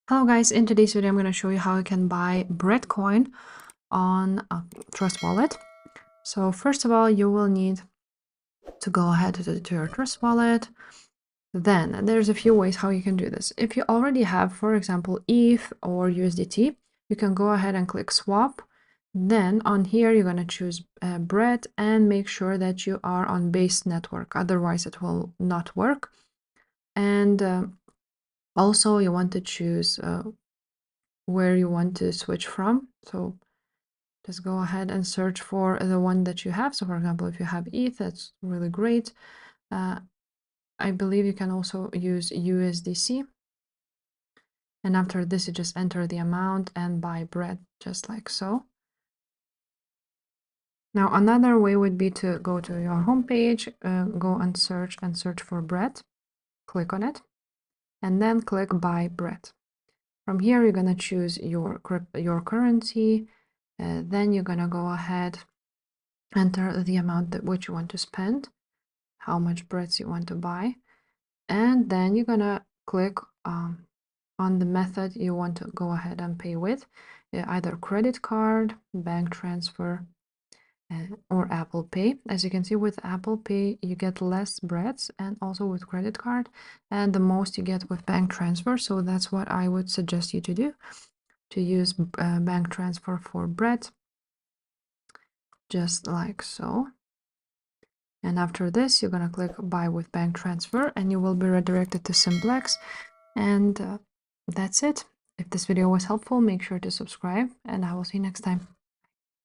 Hello guys, in today's video I'm going to show you how you can buy Breadcoin on Trust Wallet. So first of all, you will need to go ahead to your Trust Wallet. Then there's a few ways how you can do this. If you already have, for example, ETH or USDT, you can go ahead and click swap. Then on here, you're going to choose Bread and make sure that you are on Base network. Otherwise, it will not work. And also you want to choose where you want to switch from. So just go ahead and search for the one that you have. So for example, if you have ETH, that's really great. I believe you can also use USDC. And after this, you just enter the amount and buy Bread, just like so. Now, another way would be to go to your homepage, go and search for Bread, click on it, and then click Buy Bread. From here, you're going to choose your currency. Then you're going to go ahead, enter the amount that which you want to spend, how much breads you want to buy, and then you're going to click on the method you want to go ahead and pay with, either credit card, bank transfer, or Apple Pay. As you can see, with Apple Pay, you get less breads, and also with credit card, and the most you get with bank transfer. So that's what I would suggest you to do, to use bank transfer for bread, just like so. And after this, you're going to click buy with bank transfer and you will be redirected to Simplex. And that's it. If this video was helpful, make sure to subscribe and I will see you next time.